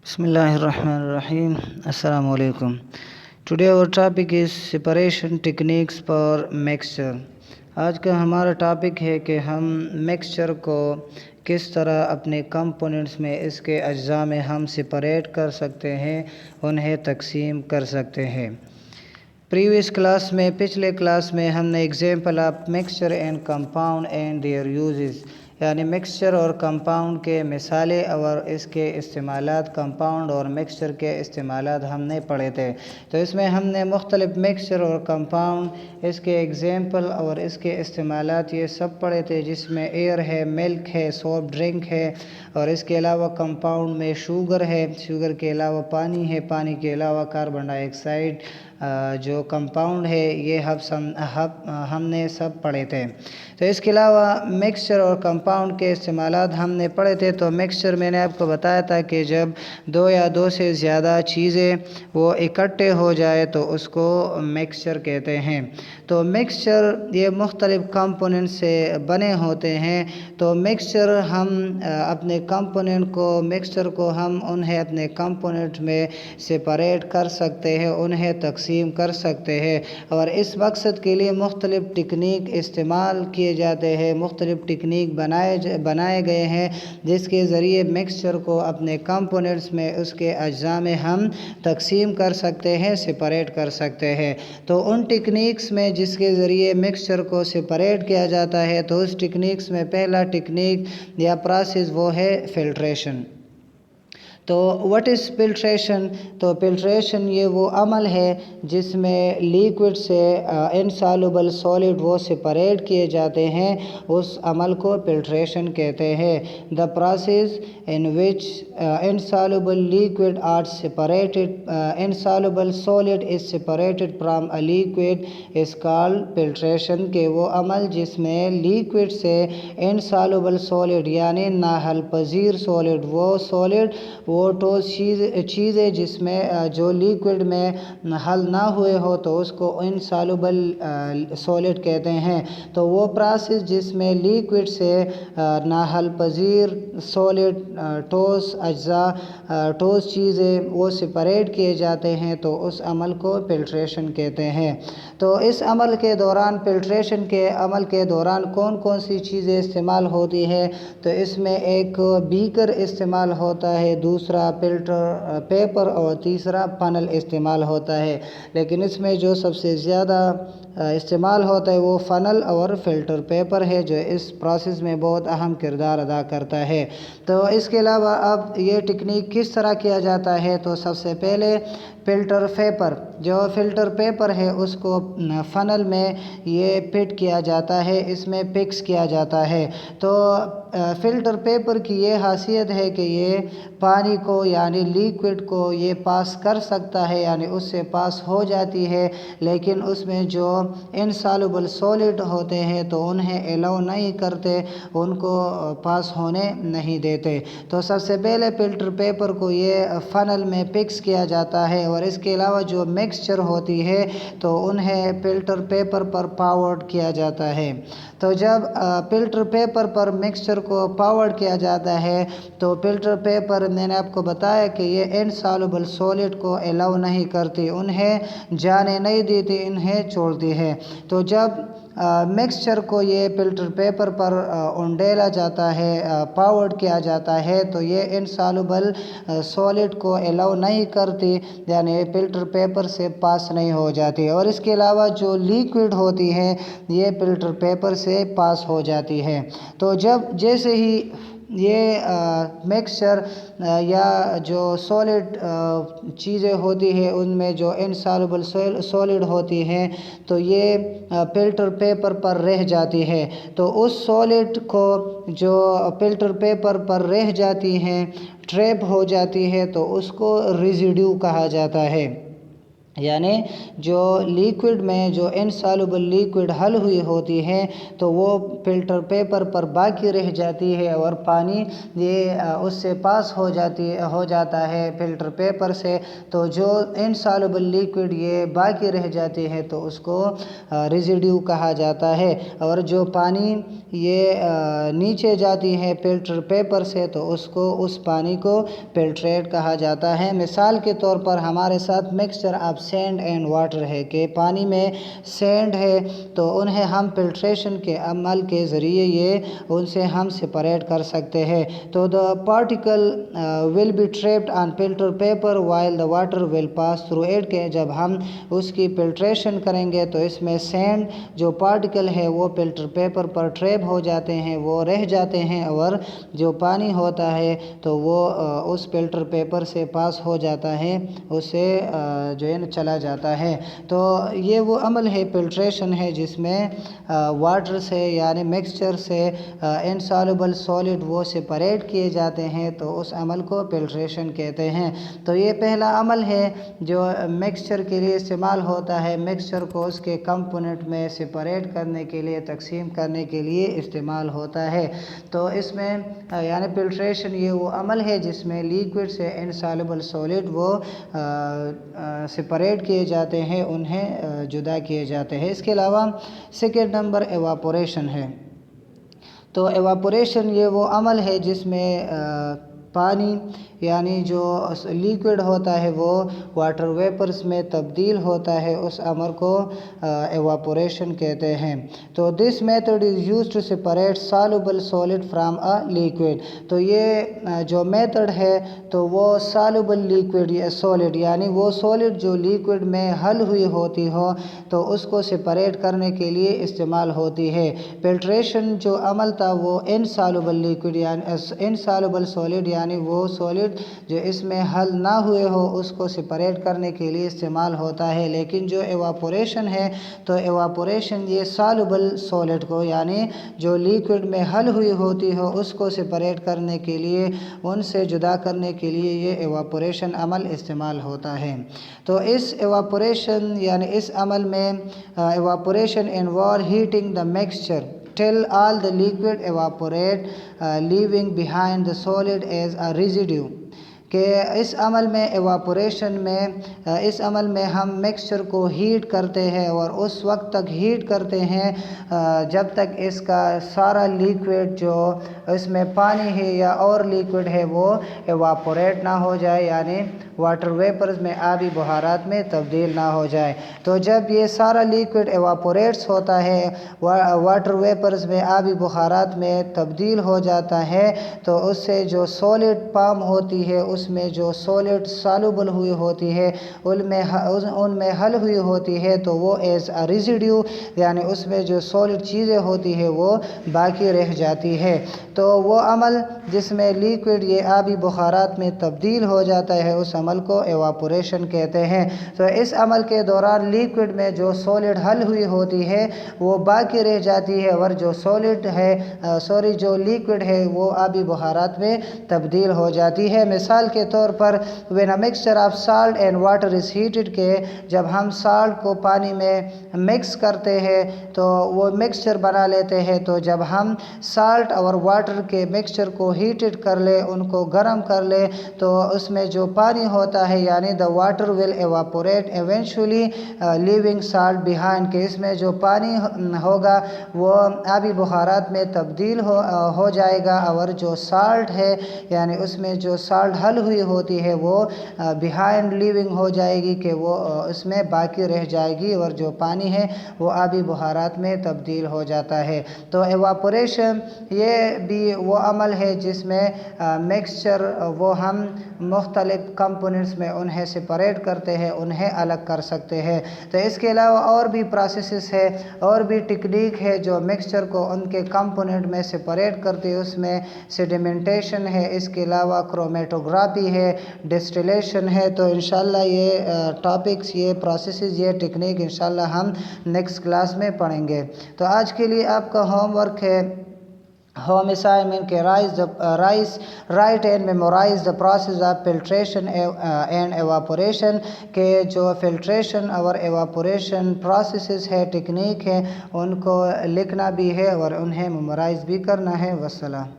Bismillahirrahmanirrahim. Assalamu alaikum. Today our topic is separation techniques for mixture. آج کا ہمارا topic ہے کہ ہم مکسچر کو کس طرح اپنے کمپوننٹس میں اس کے اجزاء میں ہم سپریٹ کر سکتے ہیں، انہیں تقسیم کر سکتے ہیں۔ پچھلے کلاس میں ہم نے example of mixture and compound and their uses, یعنی مکسچر اور کمپاؤنڈ کے مثالیں اور اس کے استعمالات، کمپاؤنڈ اور مکسچر کے استعمالات ہم نے پڑھے تھے۔ تو اس میں ہم نے مختلف مکسچر اور کمپاؤنڈ، اس کے ایگزامپل اور اس کے استعمالات یہ سب پڑھے تھے، جس میں ایئر ہے، ملک ہے، سافٹ ڈرنک ہے، اور اس کے علاوہ کمپاؤنڈ میں شوگر ہے، شوگر کے علاوہ پانی ہے، پانی کے علاوہ کاربن ڈائی آکسائڈ جو کمپاؤنڈ ہے، یہ ہم نے سب پڑھے تھے۔ تو اس کے علاوہ مکسچر اور کمپاؤنڈ کے استعمالات ہم نے پڑھے تھے۔ تو مکسچر میں نے آپ کو بتایا تھا کہ جب دو یا دو سے زیادہ چیزیں وہ اکٹھے ہو جائے تو اس کو مکسچر کہتے ہیں۔ تو مکسچر یہ مختلف کمپوننٹ سے بنے ہوتے ہیں۔ تو مکسچر ہم اپنے مکسچر کو ہم انہیں اپنے کمپوننٹ میں سپریٹ کر سکتے ہیں، انہیں تقسیم کر سکتے ہیں، اور اس مقصد کے لیے مختلف ٹیکنیک استعمال کیے جاتے ہیں، مختلف ٹیکنیک بنائے گئے ہیں، جس کے ذریعے مکسچر کو اپنے کمپوننٹس میں اس کے اجزاء میں ہم تقسیم کر سکتے ہیں، سپریٹ کر سکتے ہیں۔ تو ان ٹیکنیکس میں جس کے ذریعے مکسچر کو سپریٹ کیا جاتا ہے، تو اس ٹیکنیکس میں پہلا ٹیکنیک یا پروسیس وہ ہے فلٹریشن۔ تو واٹ از فلٹریشن؟ تو فلٹریشن یہ وہ عمل ہے جس میں لیکوڈ سے انسالوبل سالڈ وہ سپریٹ کیے جاتے ہیں، اس عمل کو فلٹریشن کہتے ہیں۔ The process in which insoluble liquid are separated insoluble solid is separated from a liquid is called filtration, کہ وہ عمل جس میں لیکوڈ سے انسالوبل سالڈ یعنی ناحل پذیر سالڈ، وہ ٹھوس چیزیں جس میں جو لیکوڈ میں حل نہ ہوئے ہو تو اس کو انسالوبل سالڈ کہتے ہیں۔ تو وہ پروسیس جس میں لیکوڈ سے ناحل پذیر سالڈ، ٹھوس اجزاء، ٹھوس چیزیں وہ سپریٹ کیے جاتے ہیں، تو اس عمل کو فلٹریشن کہتے ہیں۔ تو اس عمل کے دوران، فلٹریشن کے عمل کے دوران کون کون سی چیزیں استعمال ہوتی ہے؟ تو اس میں ایک بیکر استعمال ہوتا ہے، دوسرا فلٹر پیپر، اور تیسرا فنل استعمال ہوتا ہے۔ لیکن اس میں جو سب سے زیادہ استعمال ہوتا ہے وہ فنل اور فلٹر پیپر ہے، جو اس پروسیس میں بہت اہم کردار ادا کرتا ہے۔ تو اس کے علاوہ اب یہ ٹیکنیک کس طرح کیا جاتا ہے؟ تو سب سے پہلے فلٹر پیپر ہے اس کو فنل میں یہ فٹ کیا جاتا ہے، اس میں فکس کیا جاتا ہے۔ تو فلٹر پیپر کی یہ خاصیت ہے کہ یہ پانی کو یعنی لیکوڈ کو یہ پاس کر سکتا ہے، یعنی اس سے پاس ہو جاتی ہے، لیکن اس میں جو انسالوبل سالڈ ہوتے ہیں تو انہیں الاؤ نہیں کرتے، ان کو پاس ہونے نہیں دیتے۔ تو سب سے پہلے فلٹر پیپر کو یہ فنل میں فکس کیا جاتا ہے، اور اس کے علاوہ جو مکسچر ہوتی ہے تو انہیں فلٹر پیپر پر پاورڈ کیا جاتا ہے۔ تو جب فلٹر پیپر پر مکسچر کو پاورڈ کیا جاتا ہے تو فلٹر پیپر، میں نے آپ کو بتایا کہ یہ انسالوبل سالڈ کو الاؤ نہیں کرتی، انہیں جانے نہیں دیتی، انہیں چھوڑتی ہے۔ تو جب مکسچر کو یہ فلٹر پیپر پر انڈیلا جاتا ہے، پاورڈ کیا جاتا ہے، تو یہ انسالوبل سالڈ کو الاؤ نہیں کرتی، یعنی فلٹر پیپر سے پاس نہیں ہو جاتی، اور اس کے علاوہ جو لیکوڈ ہوتی ہے یہ فلٹر پیپر سے پاس ہو جاتی ہے۔ تو جیسے ہی یہ مکسچر یا جو سالڈ چیزیں ہوتی ہیں ان میں جو انسالوبل سالڈ ہوتی ہیں تو یہ فلٹر پیپر پر رہ جاتی ہے، تو اس سالڈ کو جو فلٹر پیپر پر رہ جاتی ہیں، ٹریپ ہو جاتی ہے، تو اس کو ریزیڈیو کہا جاتا ہے۔ یعنی جو لیکوڈ میں جو انسالوبل لیکوڈ حل ہوئی ہوتی ہے تو وہ فلٹر پیپر پر باقی رہ جاتی ہے اور پانی یہ اس سے پاس ہو جاتا ہے فلٹر پیپر سے، تو جو انسالوبل لیکوڈ یہ باقی رہ جاتی ہے تو اس کو ریزیڈیو کہا جاتا ہے، اور جو پانی یہ نیچے جاتی ہے فلٹر پیپر سے تو اس پانی کو فلٹریٹ کہا جاتا ہے۔ مثال کے طور پر ہمارے ساتھ mixture of send and water ہے کہ پانی میں سینڈ ہے تو انہیں ہم فلٹریشن کے عمل کے ذریعے ان سے ہم سپریٹ کر سکتے ہیں، تو the particle will be trapped on filter paper while the water will pass through it، کہ جب ہم اس کی فلٹریشن کریں گے تو اس میں سینڈ جو پارٹیکل ہے وہ فلٹر پیپر پر ٹریپ ہو جاتے ہیں، وہ رہ جاتے ہیں، اور جو پانی ہوتا ہے تو وہ اس فلٹر پیپر سے پاس ہو جاتا ہے، اسے جو ہے چلا جاتا ہے۔ تو یہ وہ عمل ہے فلٹریشن ہے جس میں واٹر سے یعنی مکسچر سے انسالوبل سالڈ وہ سپریٹ کیے جاتے ہیں، تو اس عمل کو فلٹریشن کہتے ہیں۔ تو یہ پہلا عمل ہے جو مکسچر کے لیے استعمال ہوتا ہے، مکسچر کو اس کے کمپوننٹ میں سپریٹ کرنے کے لیے، تقسیم کرنے کے لیے استعمال ہوتا ہے۔ تو اس میں یعنی فلٹریشن یہ وہ عمل ہے جس میں لیکوڈ سے انسالوبل سالڈ وہ سپریٹ کیے جاتے ہیں، انہیں جدا کیے جاتے ہیں۔ اس کے علاوہ سیکنڈ نمبر ایواپوریشن ہے۔ تو ایواپوریشن یہ وہ عمل ہے جس میں پانی یعنی جو لیکوڈ ہوتا ہے وہ واٹر ویپرز میں تبدیل ہوتا ہے، اس عمل کو ایواپوریشن کہتے ہیں۔ تو this method is used to separate soluble solid from a liquid, تو یہ جو میتھڈ ہے تو وہ سالوبل لیکوڈ یا سالڈ یعنی وہ سالڈ جو لیکوڈ میں حل ہوئی ہوتی ہو تو اس کو سپریٹ کرنے کے لیے استعمال ہوتی ہے۔ فلٹریشن جو عمل تھا وہ انسالوبل لیکوڈ یعنی انسالوبل سالڈ یعنی وہ سالڈ جو اس میں حل نہ ہوئے ہو اس کو سپریٹ کرنے کے لیے استعمال ہوتا ہے، لیکن جو ایواپوریشن ہے تو ایواپوریشن یہ سالوبل سالڈ کو یعنی جو لیکوڈ میں حل ہوئی ہوتی ہو اس کو سپریٹ کرنے کے لیے، ان سے جدا کرنے کے لیے یہ ایواپوریشن عمل استعمال ہوتا ہے۔ تو اس ایواپوریشن یعنی اس عمل میں evaporation involve heating the mixture till all the liquid evaporate, leaving behind the solid as a residue، کہ اس عمل میں ایواپوریشن میں اس عمل میں ہم مکسچر کو ہیٹ کرتے ہیں اور اس وقت تک ہیٹ کرتے ہیں جب تک اس کا سارا لیکوڈ جو اس میں پانی ہے یا اور لیکوڈ ہے وہ ایواپوریٹ نہ ہو جائے، یعنی واٹر ویپرز میں آبی بخارات میں تبدیل نہ ہو جائے۔ تو جب یہ سارا لیکوڈ ایواپوریٹس ہوتا ہے، واٹر ویپرز میں آبی بخارات میں تبدیل ہو جاتا ہے، تو اس سے جو سالڈ فارم ہوتی ہے، اس میں جو سالڈ سالوبل ہوئی ہوتی ہے، ان میں حل ہوئی ہوتی ہے، تو وہ ایز اے ریزیڈیو یعنی اس میں جو سالڈ چیزیں ہوتی ہے وہ باقی رہ جاتی ہے۔ تو وہ عمل جس میں لیکوڈ یہ آبی بخارات میں تبدیل ہو جاتا ہے اس عمل کو ایواپوریشن کہتے ہیں۔ تو اس عمل کے دوران لیکوڈ میں جو سالڈ حل ہوئی ہوتی ہے وہ باقی رہ جاتی ہے، اور جو سالڈ ہے جو لیکوڈ ہے وہ آبی بخارات میں تبدیل ہو جاتی ہے۔ مثال کے طور پر when a mixture of salt and water is heated، کہ جب ہم سالٹ کو پانی میں مکس کرتے ہیں تو وہ مکسچر بنا لیتے ہیں، تو جب ہم سالٹ اور واٹر کے مکسچر کو ہیٹڈ کر لے، ان کو گرم کر لے، تو اس میں جو پانی ہوتا ہے یعنی the water will evaporate eventually leaving salt behind، کہ اس میں جو پانی ہوگا وہ آبی بخارات میں تبدیل ہو جائے گا، اور جو سالٹ ہے یعنی اس میں جو سالٹ حل ہوئی ہوتی ہے وہ بیہائنڈ لیونگ ہو جائے گی، کہ وہ اس میں باقی رہ جائے گی، اور جو پانی ہے وہ آبی بخارات میں تبدیل ہو جاتا ہے۔ تو ایواپوریشن یہ بھی وہ عمل ہے جس میں مکسچر وہ ہم مختلف کمپوننٹس میں انہیں سپریٹ کرتے ہیں، انہیں الگ کر سکتے ہیں۔ تو اس کے علاوہ اور بھی پروسیسز ہے، اور بھی ٹیکنیک ہے جو مکسچر کو ان کے کمپوننٹ میں سپریٹ کرتے ہیں، اس میں سیڈیمنٹیشن ہے، اس کے علاوہ کرومیٹوگرافی ہے، ڈسٹلیشن ہے۔ تو انشاءاللہ یہ ٹاپکس، یہ پروسیسز، یہ ٹیکنیک انشاءاللہ ہم نیکسٹ کلاس میں پڑھیں گے۔ تو آج کے لیے آپ کا ہوم ورک ہے ہوم اسائنمنٹ کے write and memorize the process of filtration and evaporation کے جو فلٹریشن اور ایواپوریشن پروسیسز ہے ٹیکنیک ہے ان کو لکھنا بھی ہے اور انہیں میمورائز بھی کرنا ہے. والسلام.